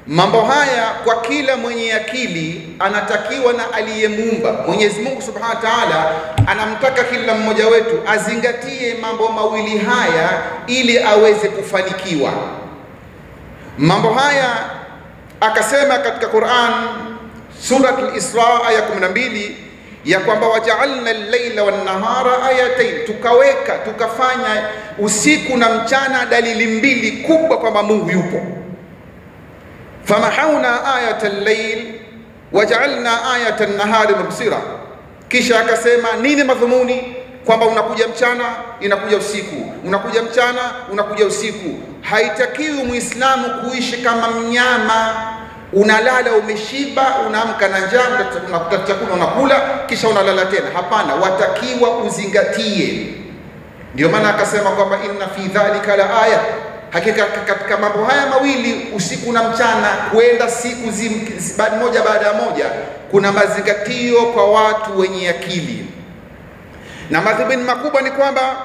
Mambo haya kwa kila mwenye akili anatakiwa na aliyemuumba. Mwenyezi Mungu Subhanahu wa Ta'ala anamtaka kila mmoja wetu azingatie mambo mawili haya ili aweze kufanikiwa. Mambo haya akasema katika Qur'an, Surat al-Isra aya 12, ya kwamba waja'alna al-layla wan-nahara ayatayn, tukafanya usiku na mchana dalili mbili kubwa kwamba Mungu yupo. Famahawna ayata al-layl waja'alna ayata an-nahari mubsira. Kisha akasema nini madhumuni? Kwamba unakuja mchana inakuja usiku, unakuja mchana unakuja usiku. Haitakiwi Muislamu kuishi kama mnyama, unalala umeshiba, unaamka na njaa, unakuta chakula unakula kisha unalala tena. Hapana, watakiwa uzingatie. Ndio maana akasema kwamba inna fi dhalika la aya, hakika katika mambo haya mawili, usiku na mchana, kwenda siku moja baada ya moja, kuna mazingatio kwa watu wenye akili. Na madhumuni makubwa ni kwamba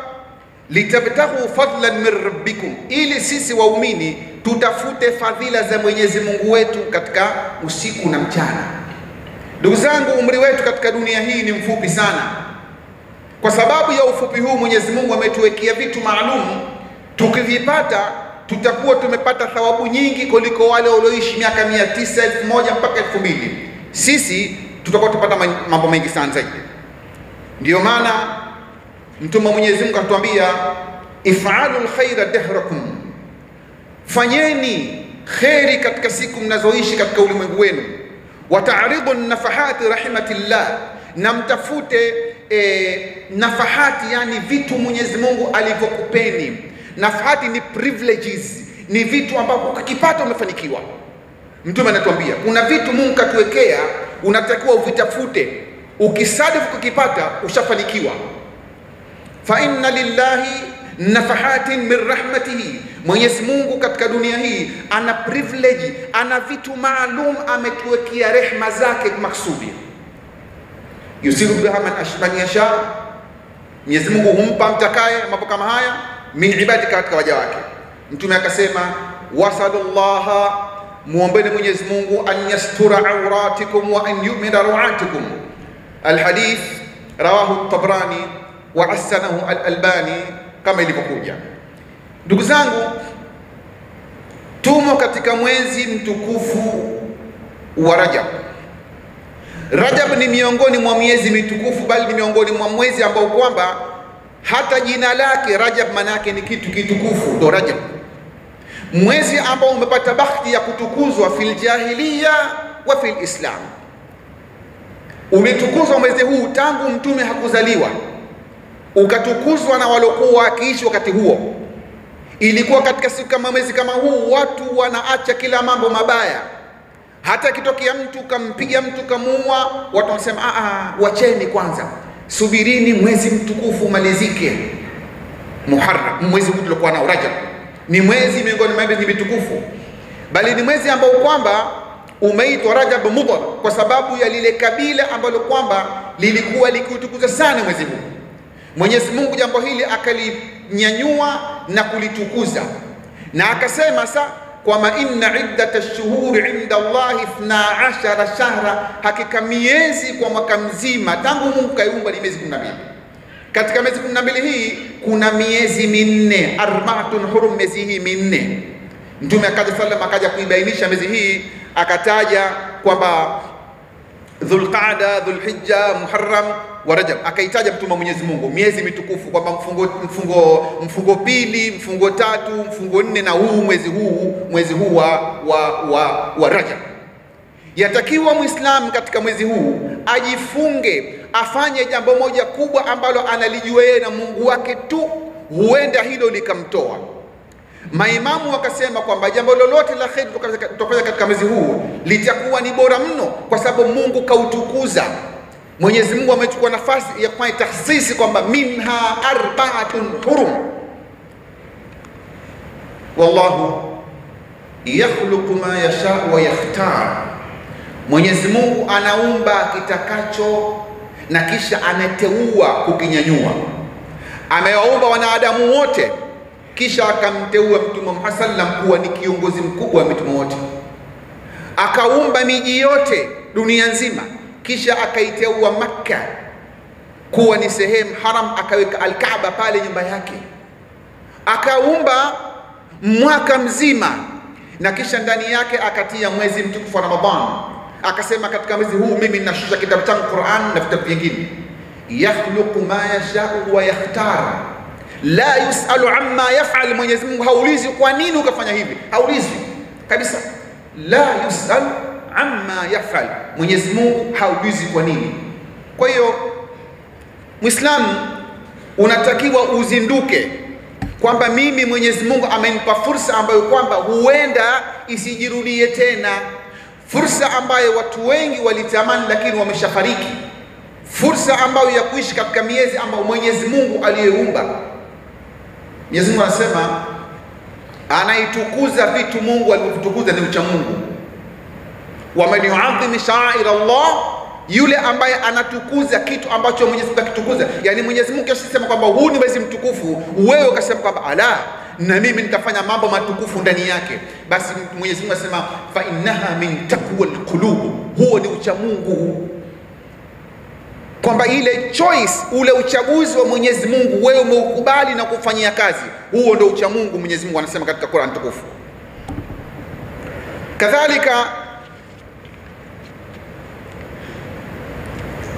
litabtaghu fadlan min rabbikum, ili sisi waumini tutafute fadhila za Mwenyezi Mungu wetu katika usiku na mchana. Ndugu zangu, umri wetu katika dunia hii ni mfupi sana. Kwa sababu ya ufupi huu, Mwenyezi Mungu ametuwekea vitu maalum. Tukivipata tutakuwa tumepata thawabu nyingi kuliko wale walioishi miaka 900, 1000 mpaka 2000. Sisi tutakuwa tupata mambo mengi sana zaidi. Ndio maana Mtume wa Mwenyezi Mungu atuambia, if'alul khaira dahrakum, fanyeni khairi katika siku mnazoishi katika ulimwengu wenu. Wata'ridu nafahati rahimatillah, na mtafute nafahati, yani vitu Mwenyezi Mungu alivyokupeni. Nafahati ni privileges, ni vitu ambavyo ukipata umefanikiwa. Mtume anatuambia kuna vitu Mungu katuwekea, unatakiwa uvitafute. Ukisadifu kukipata ushafanikiwa. Fa inna lillahi nafahatin min rahmatihi, Mwenyezi Mungu katika dunia hii ana privilege, ana vitu maalum ametuwekea rehema zake maksudi. Yusiru biha man yasha, Mwenyezi Mungu humpa mtakaye mambo kama haya min ibadi, katika waja wake. Mtume akasema wasallallaha, muombeni Mwenyezi Mungu an yastura awratikum wa an yu'mina rawatikum. Alhadith rawahu at-Tabrani wa hasanahu al-Albani kama ilivyokuja. Ndugu zangu, tumo katika mwezi mtukufu wa Rajab. Rajab ni miongoni mwa miezi mitukufu, bali ni miongoni mwa mwezi ambao kwamba hata jina lake Rajab maana yake ni kitu kitukufu, ndo Rajab. Mwezi ambao umepata bahati ya kutukuzwa fil jahiliya wa fil Islam. Umetukuzwa mwezi huu tangu mtume hakuzaliwa, ukatukuzwa na waliokuwa wakiishi wakati huo. Ilikuwa katika siku kama mwezi kama huu watu wanaacha kila mambo mabaya. Hata kitokea mtu kampiga mtu kamuua, watu wanasema wacheni kwanza, subirini mwezi mtukufu umalizike. Muharram, mwezi huu tulikuwa nao Rajab, ni mwezi miongoni mwa miezi mitukufu, bali ni mwezi ambao kwamba umeitwa Rajab Mudhar kwa sababu ya lile kabila ambalo kwamba lilikuwa likiutukuza sana mwezi huu. Mwenyezi Mungu jambo hili akalinyanyua na kulitukuza, na akasema kwamba inna iddatash shuhuri inda Allahi 12 shahra, hakika miezi kwa mwaka mzima tangu Mungu kaiumba ni miezi 12. Katika miezi 12 hii kuna miezi minne, arba'atun hurum, miezi hii minne. Mtume akaja kuibainisha miezi hii, akataja kwamba Dhulqa'da, Dhulhijja, Muharram wa Rajab. Akaitaja Mtume wa Mwenyezi Mungu miezi mitukufu kwamba mfungo pili, mfungo tatu, mfungo nne, na mwezi huu wa Rajab. Yatakiwa Muislamu katika mwezi huu ajifunge, afanye jambo moja kubwa ambalo analijua yeye na Mungu wake tu, huenda hilo likamtoa. Maimamu wakasema kwamba jambo lolote la kheri tutafanya katika mwezi huu litakuwa ni bora mno, kwa sababu Mungu kautukuza. Mwenyezi Mungu amechukua nafasi ya kufanya tahsisi kwamba minha arba'atun hurum, wallahu yakhluqu ma yasha wa yakhtar. Mwenyezi Mungu anaumba kitakacho na kisha anateua kukinyanyua. Amewaumba wanadamu wote, kisha akamteua Mtume Muhammad sallam kuwa ni kiongozi mkubwa wa mitume wote. akaumba miji yote dunia nzima, kisha akaiteua Makka kuwa ni sehemu haram, akaweka Al-Kaaba pale nyumba yake, akaumba mwaka mzima, na kisha ndani yake akatia mwezi mtukufu wa Ramadhan. Akasema katika mwezi huu mimi ninashusha kitabu changu Qur'an na vitabu vingine. Yakhluqu ma yasha'u wa yakhtar la yusalu amma yaf'al. Mwenyezi Mungu haulizi kwa nini ukafanya hivi, haulizi kabisa. La yusal amma yaf'al, Mwenyezi Mungu haulizi kwa nini. Kwa hiyo Muislamu unatakiwa uzinduke kwamba mimi Mwenyezi Mungu amenipa fursa ambayo kwamba huenda isijirudie tena, fursa ambayo watu wengi walitamani lakini wameshafariki, fursa ambayo ya kuishi katika miezi ambayo Mwenyezi Mungu aliyeumba. Mwenyezi Mungu anasema anaitukuza vitu Mungu alivyotukuza ni ucha Mungu. Wa man yu'azzim sha'air Allah, yule ambaye anatukuza kitu ambacho Mwenyezi Mungu akitukuza. Yani Mwenyezi Mungu akisema kwamba huu ni mwezi mtukufu, wewe ukasema kwamba ala, na mimi nitafanya mambo matukufu ndani yake, basi Mwenyezi Mungu anasema fa innaha min taqwal qulub, huo ni ucha Mungu. Kwamba ile choice, ule uchaguzi wa Mwenyezi Mungu wewe umeukubali na kufanyia kazi, huo ndio ucha Mungu. Mwenyezi Mungu anasema katika Qur'an tukufu. Kadhalika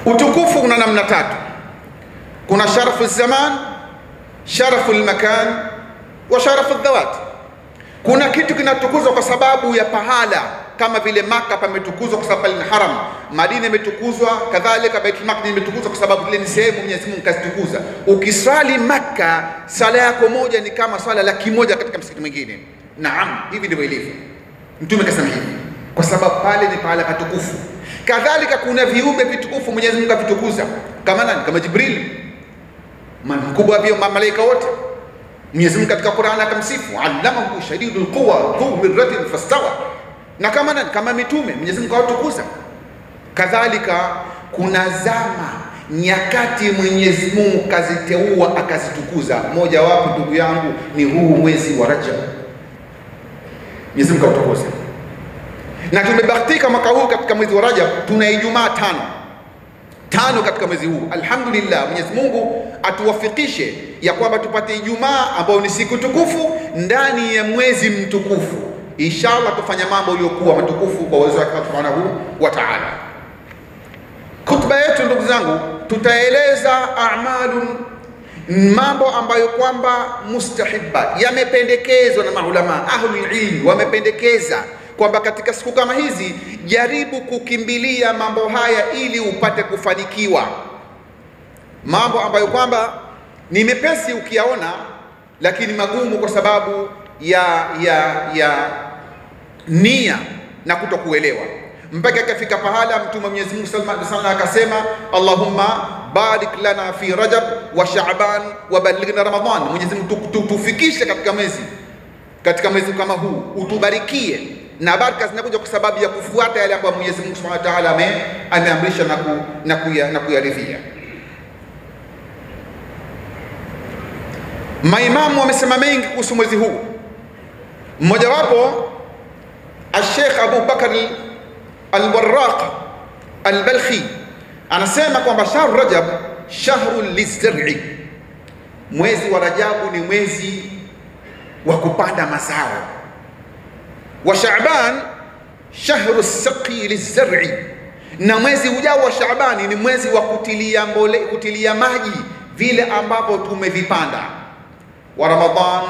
utukufu una namna tatu. Kuna sharafu zaman, sharafu makan wa sharafu dhawat. Kuna kitu kinatukuzwa kwa sababu ya pahala, kama vile Maka pametukuzwa kwa sababu ni haram, Madina imetukuzwa, kadhalika Baitul Maqdis imetukuzwa kwa sababu ile ni sehemu Mwenyezi Mungu kazitukuza. Ukiswali Maka, sala yako moja ni kama swala 100,000 katika msikiti mwingine. Naam, hivi ndivyo ilivyo. Mtume kasema hivi kwa sababu pale ni pahala patukufu. Kadhalika kuna viumbe vitukufu Mwenyezi Mungu avitukuza, kama nani? Kama Jibril, mkubwa wa malaika wote. Mwenyezi Mungu katika Qur'an akamsifu, allamahu shadidul quwa dhu mirratin fastawa. Na kama nani? Kama mitume Mwenyezi Mungu awatukuza. Kadhalika kuna zama, nyakati Mwenyezi Mungu kaziteua akazitukuza. Moja wapo ndugu yangu ni huu mwezi wa Rajab, Mwenyezi Mungu awatukuza. Na tumebahatika mwaka huu katika mwezi wa Rajab tuna Ijumaa tano katika mwezi huu. Alhamdulillah, Mwenyezi Mungu atuwafikishe ya kwamba tupate Ijumaa ambayo ni siku tukufu ndani ya mwezi mtukufu. Inshallah tufanya mambo yaliyokuwa matukufu kwa uwezo wake Subhanahu wa Ta'ala. Khutba yetu ndugu zangu, tutaeleza a'malun, mambo ambayo kwamba mustahibba, yamependekezwa na maulama ahlul ilm, wamependekeza kwamba katika siku kama hizi jaribu kukimbilia mambo haya ili upate kufanikiwa. Mambo ambayo kwamba ni mepesi ukiyaona, lakini magumu kwa sababu ya nia na kutokuelewa, mpaka ikafika pahala Mtume Mwenyezi Mungu sallallahu alaihi wasallam akasema, Allahumma barik lana fi Rajab wa Sha'ban wa ballighna Ramadhan. Mwenyezi Mungu tufikishe katika mwezi kama huu, utubarikie. Na baraka zinakuja kwa sababu ya kufuata yale ambayo Mwenyezi Mungu Subhanahu wa Ta'ala ameamrisha na kuyaridhia. Maimamu wamesema mengi kuhusu mwezi huu. Mmoja wapo Sheikh Abu Bakar al-Warraq al-Balkhi anasema kwamba shahru Rajab shahru lizar'i, mwezi wa Rajabu ni mwezi wa kupanda mazao. Wa Sha'ban shahru saqi lizar'i, na mwezi ujao wa Sha'ban ni mwezi wa kutilia maji vile ambavyo tumevipanda. Wa Ramadhan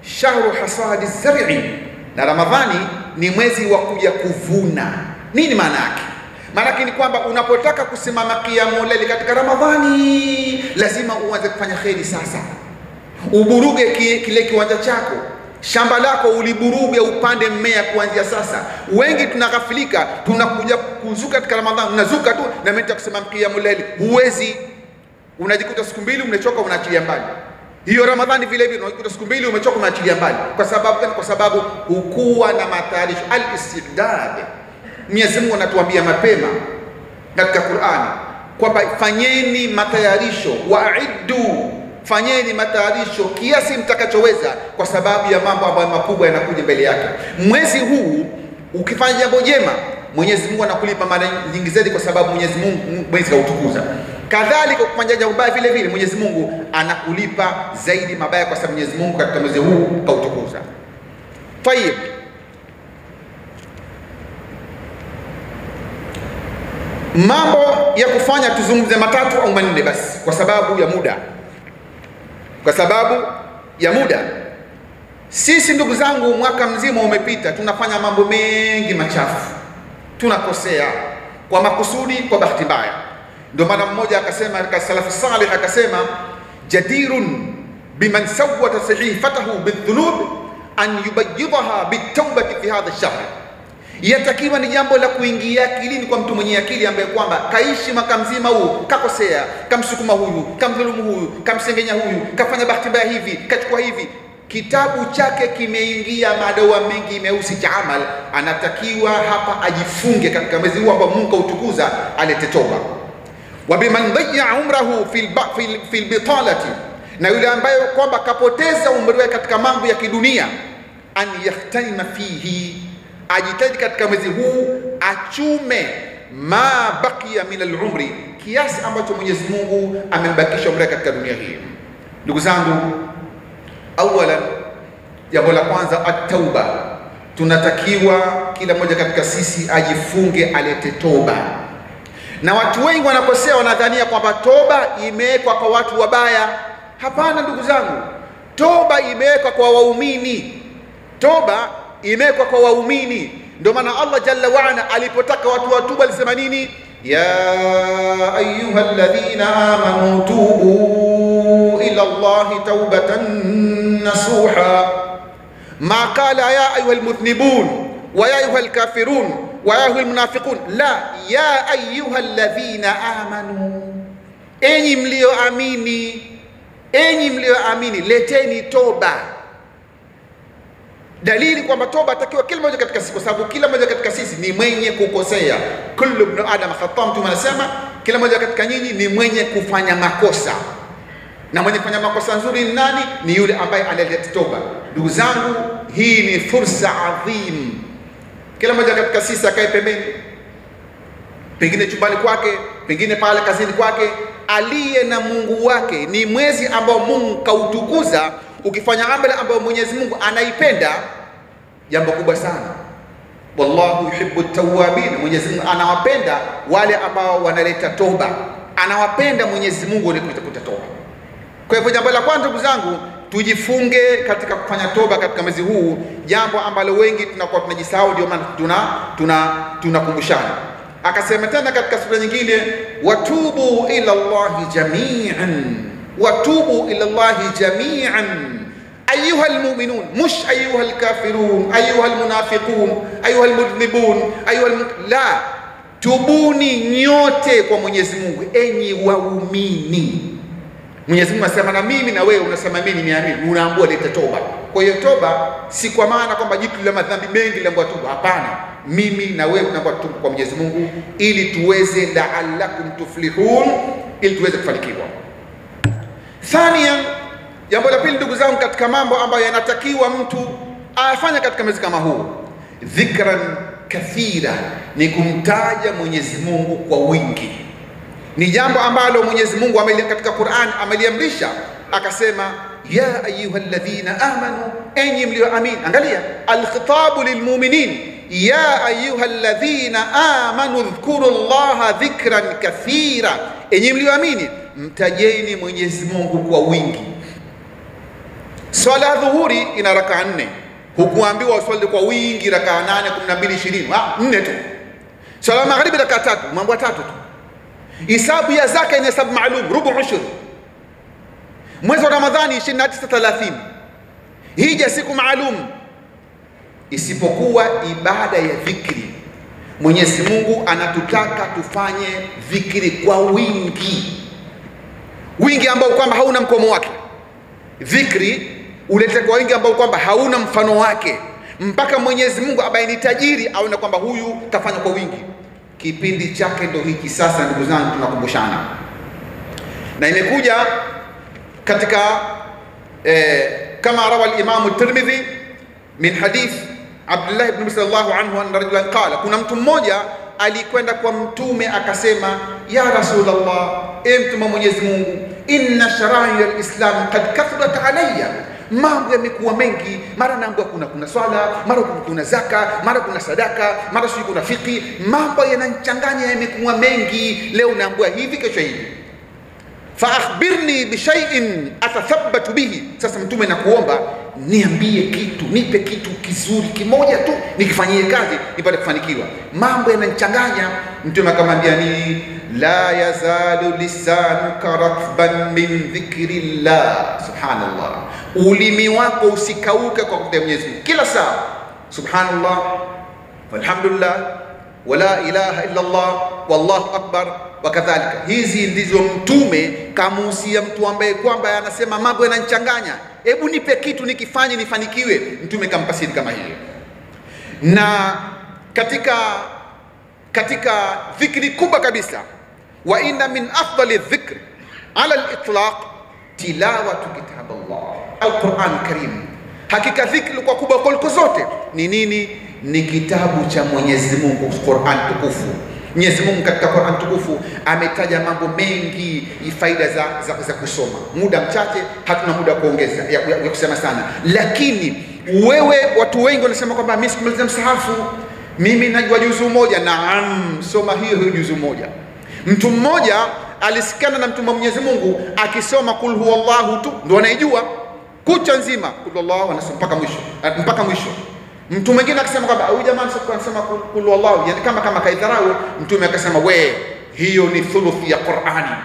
shahru hasadi zar'i, na Ramadhani ni mwezi wa kuja kuvuna. Nini maana yake? Maana yake ni kwamba unapotaka kusimama qiyamul layl katika Ramadhani, lazima uanze kufanya kheri sasa. Uburuge kile kiwanja chako, shamba lako uliburuge, upande mmea kuanzia sasa. Wengi tunaghafilika, tunakuja kuzuka katika Ramadhani, unazuka tu na mimi nitakusimama qiyamul layl, huwezi. Unajikuta siku mbili umechoka, unaachilia mbali. Hiyo Ramadhani vile vile unajikuta siku mbili umechoka, unaachilia mbali. Kwa sababu gani? Kwa sababu hukuwa na matayarisho, al-istidad. Mwenyezi Mungu anatuambia mapema katika Qur'ani kwamba fanyeni matayarisho, wa'iddu, fanyeni matayarisho kiasi mtakachoweza, kwa sababu ya mambo ambayo makubwa yanakuja mbele yake. Mwezi huu Ukifanya jambo jema, Mwenyezi Mungu anakulipa mara nyingi zaidi, kwa sababu Mwenyezi Mungu kautukuza. Kadhalika ukifanya jambo baya vile vile, Mwenyezi Mungu anakulipa zaidi mabaya, kwa sababu Mwenyezi Mungu katika mwezi huu kautukuza. Tayeb, mambo ya kufanya tuzungumze matatu au manne basi, kwa sababu ya muda. Sisi ndugu zangu, mwaka mzima umepita, tunafanya mambo mengi machafu, tunakosea kwa makusudi, kwa bahati mbaya. Ndio maana mmoja akasema katika salafu salih, akasema jadirun biman sawwata sahifatahu bidhunub an yubayyidaha bitawbati fi hadha ash-shahr. Yatakiwa ni jambo la kuingia akilini kwa mtu mwenye akili, ambaye kwamba kaishi mwaka mzima huu, kakosea, kamsukuma huyu, kamdhulumu huyu, kamsengenya huyu, kafanya bahati mbaya hivi, kachukua hivi, kitabu chake kimeingia madoa mengi meusi cha amal. Anatakiwa hapa ajifunge katika mwezi huu ambao Mungu utukuza, alete toba. Wa biman dhayya umrahu fil bitalati, na yule ambaye kwamba kapoteza umri wake katika mambo ya kidunia, an yahtanima fihi, ajitahidi katika mwezi huu achume ma baqiya min al-umri, kiasi ambacho Mwenyezi Mungu amembakisha umri katika dunia hii. Ndugu zangu, awalan, jambo la kwanza at-tauba. Tunatakiwa kila mmoja katika sisi ajifunge, alete toba. Na watu wengi wanakosea, wanadhania kwamba toba imewekwa kwa watu wabaya. Hapana ndugu zangu, toba imewekwa kwa waumini. Toba imewekwa kwa waumini. Ndio maana Allah jalla wa ala alipotaka watu watubu alisema nini? Ya ayyuhalladhina amanu tubu ila Allahi tawbatan nasuha, ma qala ya ayyuhal mudhnibun wa ya ayyuhal kafirun wa ya ayyuhal munafiqun, la, ya ayyuhalladhina amanu, enyi mlioamini, leteni toba. Dalili kwamba toba atakiwa kila mmoja katika sisi, kwa sababu kila mmoja katika sisi ni mwenye kukosea. Kullu ibn adam khata', Mtume anasema kila mmoja katika nyinyi ni mwenye kufanya makosa, na mwenye kufanya makosa nzuri ni nani? Ni yule ambaye analeta toba. Ndugu zangu, hii ni fursa adhim. Kila mmoja katika sisi akae pembeni, pengine chumbani kwake, pengine pale kazini kwake, aliye na Mungu wake. Ni mwezi ambao Mungu kautukuza. Ukifanya amali ambayo Mwenyezi Mungu anaipenda, jambo kubwa sana. Wallahu yuhibbu at-tawwabin, Mwenyezi Mungu anawapenda wale ambao wanaleta toba. Anawapenda Mwenyezi Mungu wale kuleta toba. Kwa hivyo jambo la kwanza ndugu zangu, tujifunge katika kufanya toba katika mwezi huu, jambo ambalo wengi tunakuwa tunajisahau, ndio maana tunakumbushana. Akasema tena katika sura nyingine, watubu ila Allahi jami'an, watubu ila Allahi jami'an ayuha almu'minun, mush ayuha alkafirun, ayuha almunafiqun, ayuha almudhnibun, la, tubuni nyote kwa Mwenyezi Mungu, enyi waumini. Mwenyezi Mungu anasema na mimi na wewe unasema mimi nimeamini, unaambiwa leta toba. Kwa hiyo toba si kwa maana kwamba jitu la madhambi mengi la toba, hapana. Mimi na wewe tunaomba tubu kwa Mwenyezi Mungu ili tuweze la'allakum tuflihun, ili tuweze kufanikiwa. Thania, jambo la pili ndugu zangu, katika mambo ambayo yanatakiwa mtu afanye katika mwezi kama huu, dhikran kathira, ni kumtaja Mwenyezi Mungu kwa wingi. Ni jambo ambalo Mwenyezi Mungu katika Qur'an ameliamrisha, akasema ya ayyuhalladhina amanu, enyi mlioamini. Angalia alkhitabu lilmu'minin, ya ayyuhalladhina amanu dhkurullaha dhikran kathira, enyi mlioamini mtajeni Mwenyezi Mungu kwa wingi. Swala dhuhuri ina rakaa 4, hukuambiwa uswali kwa wingi rakaa 8, 12, 20, 4 tu. Swala magharibi rakaa 3, mambo 3 tu. Hisabu ya zaka ina hesabu maalum, rubu ushur. Mwezi wa Ramadhani 29, 30. Hija siku maalum. Isipokuwa ibada ya dhikri, Mwenyezi Mungu anatutaka tufanye dhikri kwa wingi, wingi ambao kwamba hauna mkomo wake. Dhikri ulete kwa wingi ambao kwamba hauna mfano wake, mpaka Mwenyezi Mungu abaini tajiri aone kwamba huyu kafanya kwa wingi. Kipindi chake ndio hiki sasa ndugu zangu, tunakumbushana. Na imekuja katika kama rawa al-Imam at-Tirmidhi min hadith Abdullah ibn Mas'ud radhiyallahu anhu anna rajulan qala, kuna mtu mmoja alikwenda kwa mtume akasema, ya Rasulullah, mtume wa Mwenyezi Mungu, inna shara'i al-islam qad kathrat alayya, mambo yamekuwa mengi, mara naambiwa kuna swala, mara kuna zaka, mara kuna sadaka, mara sio kuna fiqh, mambo yanachanganya, yamekuwa mengi, leo naambiwa hivi, kesho hivi. Fa akhbirni bi shay'in atathabbatu bihi, sasa mtume nakuomba niambie kitu, nipe kitu kizuri kimoja tu nikifanyie kazi nipate kufanikiwa, mambo yanachanganya. Mtume akamwambia ni la yazalu lisanuka ratban min dhikrillah, subhanallah, ulimi wako usikauke kwa kutaja Mwenyezi Mungu kila saa, subhanallah walhamdulillah wala ilaha illa Allah wallahu akbar wakadhalika. Hizi ndizo mtume kamuhusia mtu ambaye kwamba anasema mambo yanachanganya, hebu nipe kitu nikifanye nifanikiwe. Mtume kampa siri kama hiyo. Na katika dhikri kubwa kabisa, wa inna min afdali dhikr ala al-itlaq tilawatu kitab Allah al-Quran Karim, hakika dhikri kwa kubwa kuliko zote ni nini? Ni kitabu cha Mwenyezi Mungu, Quran tukufu. Mwenyezi Mungu katika Quran tukufu ametaja mambo mengi, faida za kusoma. Muda mchache, hatuna muda kuongeza ya kusema sana, lakini watu wengi wanasema kwamba mimi sikumaliza msahafu, mimi najua juzu moja. Naam, soma hiyo juzu moja. Mtu mmoja alisikana na mtume wa Mwenyezi Mungu akisoma kul huwallahu tu ndio anaijua kucha nzima, kul huwallahu anasoma mpaka mwisho. Mtu mwingine akasema kwamba huyu jamaa anasema kul huwallahu, yani kama kaidharau. Mtume akasema we, hiyo ni thuluthi ya Qur'ani,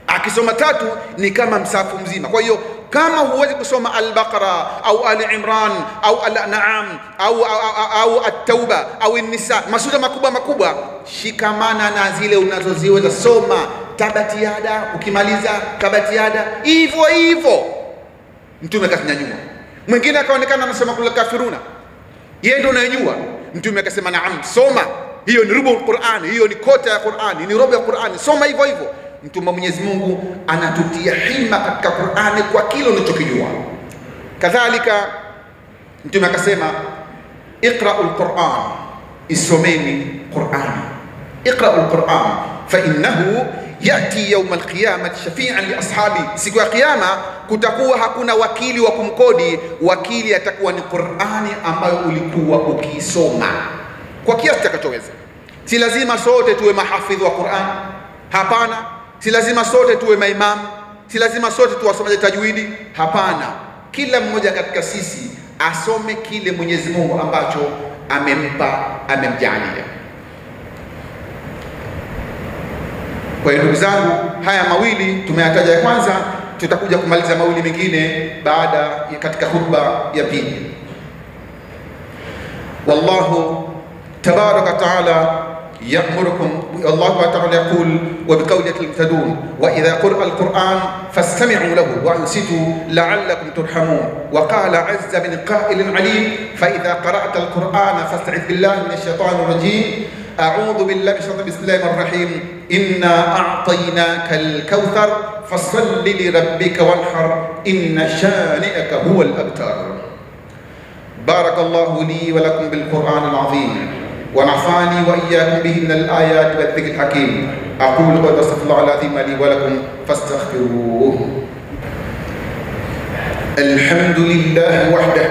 akisoma tatu ni kama msafu mzima. Kwa hiyo kama huwezi kusoma al-Baqara au al-Imran au al-An'am au at-Tauba au an-Nisa, masuala makubwa, shikamana na zile unazoziweza, soma tabati yada, ukimaliza tabati yada, hivyo. Mtume akanyanyua. Mwingine akaonekana anasema kula kafiruna, yeye ndio unayejua. Mtume akasema naam, soma hiyo, ni rubu Qur'ani, hiyo ni kota ya Qur'ani, ni robo ya Qur'ani, soma hivyo. Mtume wa Mwenyezi Mungu anatutia hima katika Qur'ani kwa kile unachokijua. Kadhalika Mtume akasema iqra'ul Qur'an, isomeni Qur'ani. Iqra'ul Qur'an fa innahu yati yawm al-qiyamati shafi'an li ashabi, siku ya kiyama kutakuwa hakuna wakili wa kumkodi, wakili atakuwa ni Qur'ani ambayo ulikuwa ukisoma kwa kiasi takachoweza. Si lazima sote tuwe mahafidhi wa Qur'an, hapana. Si lazima sote tuwe maimamu, si lazima sote tuwasomaje tajwidi, hapana. Kila mmoja katika sisi asome kile Mwenyezi Mungu ambacho amemjalia. Kwa hiyo ndugu zangu, haya mawili tumeyataja ya kwanza, tutakuja kumaliza mawili mengine baada ya katika khutba ya pili. Wallahu tabaraka taala يأمركم، الله تعالى يقول وبقوله المهتدون وإذا قرأ القرآن فاستمعوا له وأنصتوا لعلكم ترحمون. وقال عز من قائل عليم فإذا قرأت القرآن فاستعذ بالله من الشيطان الرجيم، أعوذ بالله من الشيطان، بسم الله الرحمن الرحيم، إنا أعطيناك الكوثر فصل لربك وانحر إن شانئك هو الأبتر. بارك الله لي ولكم بالقرآن العظيم ونفعني وإياكم به من الآيات والذكر الحكيم. أقول قولي أستغفر الله العظيم لي ولكم فاستغفروه. الحمد لله وحده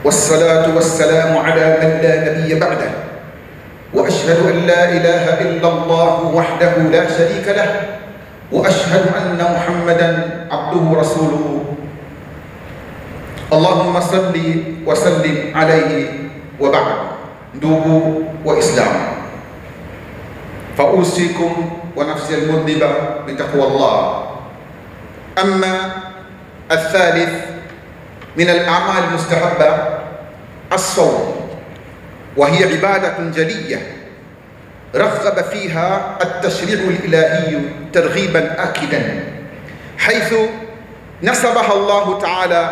والصلاة والسلام على من لا نبي بعده، وأشهد أن لا إله إلا الله وحده لا شريك له، وأشهد أن محمدا عبده ورسوله. اللهم صل وسلم عليه وبعد. ndugu waislamu, fausikum wa nafsi almudhiba bitaqwa Allah. Amma الثالث من الأعمال المستحبة الصوم، وهي عبادة جلية رغب فيها التشريع الإلهي ترغيبا آكدا، حيث نسبها الله تعالى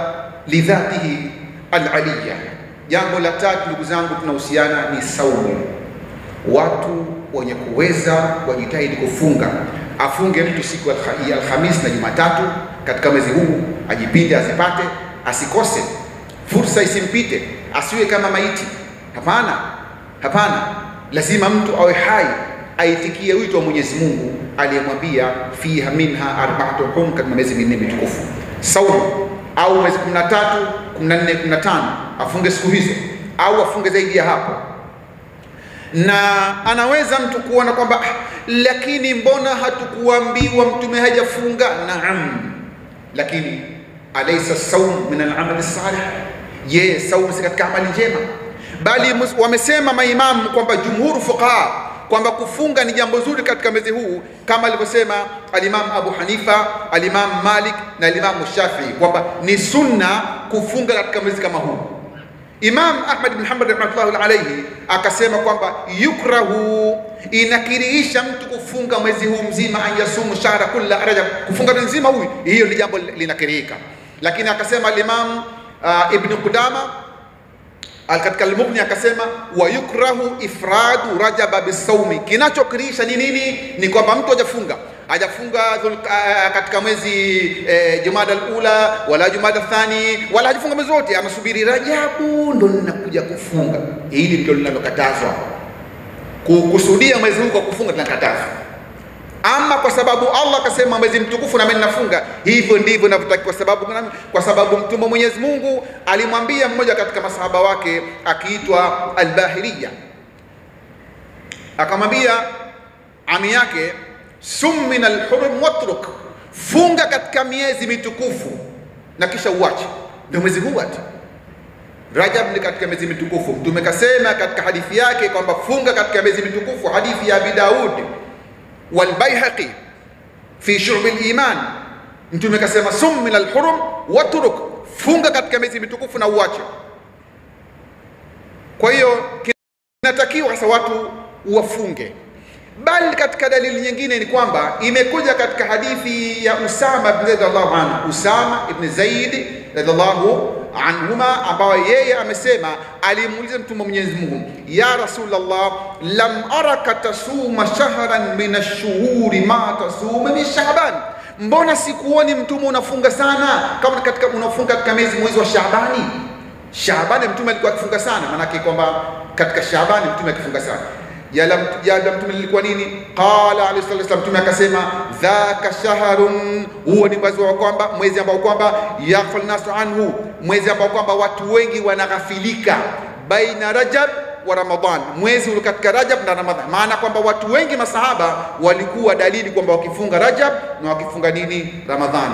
لذاته العلية. Jambo la tatu ndugu zangu tunahusiana ni saumu. Watu wenye kuweza wajitahidi kufunga. Afunge mtu siku ya Alhamisi na Jumatatu katika mwezi huu, ajipinde azipate, asikose, fursa isimpite, asiwe kama maiti. Hapana, hapana, lazima mtu awe hai, aitikie wito wa Mwenyezi Mungu aliyemwambia fiha minha arba'atun hurum, katika miezi minne mitukufu. Saumu au mwezi 13, 14, 15 afunge siku hizo, au afunge zaidi ya hapo. Na anaweza mtu kuona kwamba lakini mbona hatukuambiwa mtume hajafunga? Naam, lakini alaysa saum min al-amal as-salih? Je, saumu si katika amali njema? Bali wamesema maimamu kwamba jumhuru fuqaha kwamba kufunga ni jambo zuri katika mwezi huu, kama alivyosema al-Imam Abu Hanifa, al-Imam Malik na al-Imam Shafi'i kwamba ni sunna kufunga katika mwezi kama huu. Imam Ahmad bin Hanbal rahmatullahi alayhi akasema kwamba yukrahu, inakirihisha mtu kufunga mwezi huu mzima, an yasumu shahra kulla Rajab, kufunga nzima huu, hiyo ni jambo linakirihika. Lakini akasema al-Imam Ibn Qudama katika al-Mughni akasema wa yukrahu ifradu Rajab bisawmi, kinachokirihisha ni nini? Ni kwamba mtu hajafunga katika mwezi Jumada al-Ula wala Jumada al-Thani, wala hajafunga mwezi wote, anasubiri Rajabu ndo ninakuja kufunga. Hili ndio linalokatazwa, kukusudia mwezi huu kwa kufunga tunakatazwa. Ama kwa sababu Allah akasema mwezi mtukufu na mimi ninafunga, hivyo ndivyo ninavyotakiwa. Kwa sababu mtume Mwenyezi Mungu alimwambia mmoja katika masahaba wake akiitwa Al-Bahiliya, akamwambia ami yake, sum min al-hurum watruk, funga katika miezi mitukufu na kisha uache. Ndio mwezi huu ati Rajab ni katika miezi mitukufu. Mtume kasema katika hadithi yake kwamba funga katika miezi mitukufu, hadithi ya Abi Daud wal Baihaqi fi Shu'b al-Iman. Mtume kasema sum min al-hurum watruk, funga katika miezi mitukufu na uache. Kwa hiyo kinatakiwa sasa watu wafunge. Bali katika dalili nyingine ni kwamba imekuja katika hadithi ya Usama ibn Zaid radhiallahu anhu, Usama ibn Zaid radhiallahu anhuma, ambao yeye amesema alimuuliza mtume Mwenyezi Mungu, ya Rasulullah, lam araka tasuma shahran min ash-shuhuri ma tasuma min Sha'ban, mbona sikuoni mtume unafunga sana kama katika unafunga katika mwezi wa Shaabani? Shaabani mtume alikuwa akifunga sana, maana yake kwamba katika Shaabani mtume akifunga sana. Jala mtume lilikuwa nini? Qala alayhi wasallam, mtume akasema dhaka shahrun, huo ni mwezi ambao kwamba yaghfal nasu anhu, mwezi ambao kwamba watu wengi wanaghafilika, baina Rajab wa Ramadhan, mwezi ule katika Rajab na Ramadhan. Maana kwamba watu wengi masahaba walikuwa dalili kwamba wakifunga Rajab na wakifunga nini Ramadhani,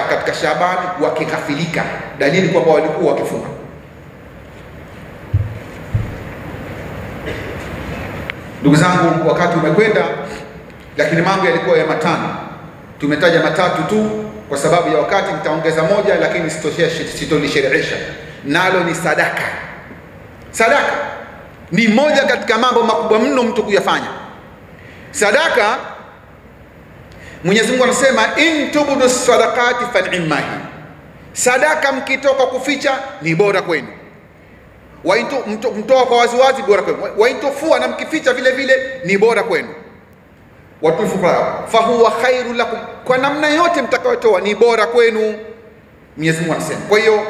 katika Shaaban wakighafilika, dalili kwamba walikuwa wakifunga. Ndugu zangu, wakati umekwenda, lakini mambo yalikuwa ya matano. Tumetaja matatu tu kwa sababu ya wakati, nitaongeza moja lakini sitolisherehesha, nalo ni sadaka. Sadaka ni moja katika mambo makubwa mno mtu kuyafanya. Sadaka, Mwenyezi Mungu anasema in tubudu sadaqati fan'imahi, sadaka mkitoka kuficha ni bora kwenu, mtoa kwa waziwazi bora kwenu, waintofua na mkificha vile vile ni bora kwenu. Watufuqara fahuwa khairu lakum, kwa namna yote mtakayotoa ni bora kwenu, Mwenyezi Mungu anasema. Kwa hiyo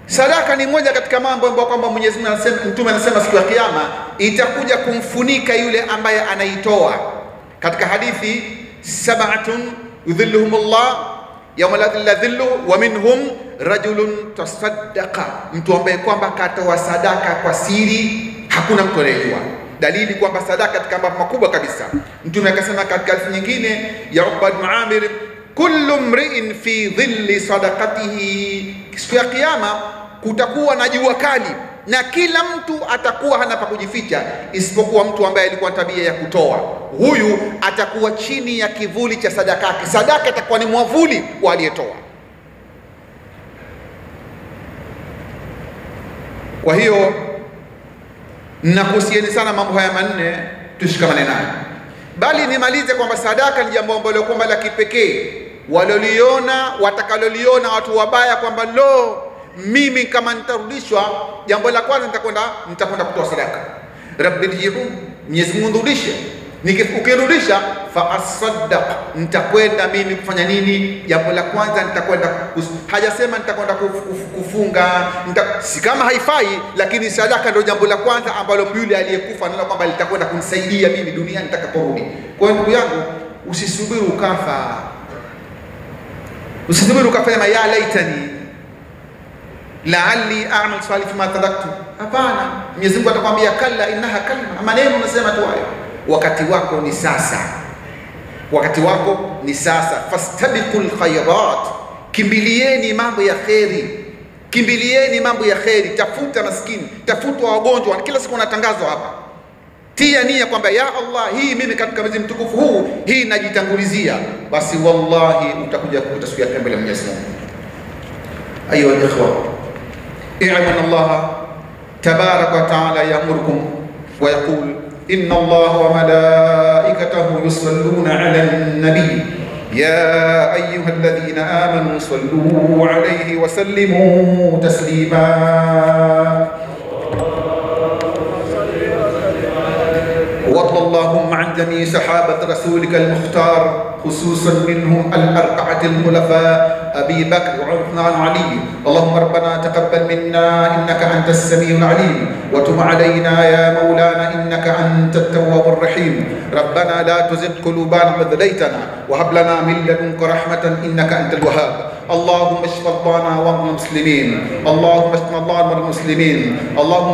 sadaka ni moja katika mambo ambayo kwamba Mwenyezi Mungu anasema, mtume anasema siku ya kiyama itakuja kumfunika yule ambaye anaitoa. Katika hadithi sab'atun yudhilluhumullah yawma la dhilla dhillu wa minhum rajulun tasaddaqa, mtu ambaye kwamba katoa sadaka kwa siri, hakuna mtu anayejua. Dalili kwamba sadaka katika mambo makubwa kabisa. Mtume akasema katika hadithi nyingine ya Uqbah bin Amir, kullu mri'in fi dhilli sadaqatihi, siku ya kiyama kutakuwa na jua kali na kila mtu atakuwa hana pa kujificha isipokuwa mtu ambaye alikuwa na tabia ya kutoa. Huyu atakuwa chini ya kivuli cha sadaka yake. Sadaka itakuwa ni mwavuli wa aliyetoa. Kwa hiyo nakuhusieni sana mambo haya manne, tushikamane nayo. Bali nimalize kwamba sadaka ni jambo ambalo kwamba la kipekee, watakaloliona watu wabaya kwamba mimi kama nitarudishwa, jambo la kwanza nitakwenda kutoa sadaka. Rabbi rji'un, Mwenyezi Mungu nirudishe. Ukirudisha fa asaddaq, nitakwenda mimi kufanya nini? Jambo la kwanza nitakwenda, hajasema nitakwenda kufunga, si kama haifai, lakini sadaka ndio jambo la kwanza ambalo yule aliyekufa anaona kwamba litakwenda kunisaidia mimi duniani nitakaporudi. Kwa hiyo ndugu yangu, usisubiri ukafa, usisubiri ukafanya ya laitani la'alli a'mal salih ma taraktu. Hapana, Mwenyezi Mungu atakwambia kalla innaha kalima, maneno unasema tu hayo. Wakati wako ni sasa, wakati wako ni sasa. Fastabiqul khayrat, kimbilieni mambo ya kheri, kimbilieni mambo ya kheri. Tafuta maskini, tafuta wagonjwa, kila siku natangazwa hapa. Tia nia kwamba ya Allah, hii mimi katika mwezi mtukufu huu, hii najitangulizia, basi wallahi utakuja kukuta siku ya mbele ya Mwenyezi Mungu. Ayuha ikhwa, i'lamu Allah tabaraka wa ta'ala ya'murukum wa yaqul inna Allah wa malaikatahu yusalluna 'alan nabiy ya ayyuhalladhina amanu sallu 'alayhi wa sallimu taslima. وارض اللهم عن جميع صحابة رسولك المختار، خصوصا منهم الأربعة الخلفاء أبي بكر وعثمان وعلي. اللهم ربنا تقبل منا إنك أنت السميع العليم، وتب علينا يا مولانا إنك أنت التواب الرحيم. ربنا لا تزغ قلوبنا إذ هديتنا وهب لنا من لدنك رحمة إنك أنت الوهاب. اللهم اشف مرضانا ومرضى المسلمين، اللهم اشف مرضانا ومرضى المسلمين، اللهم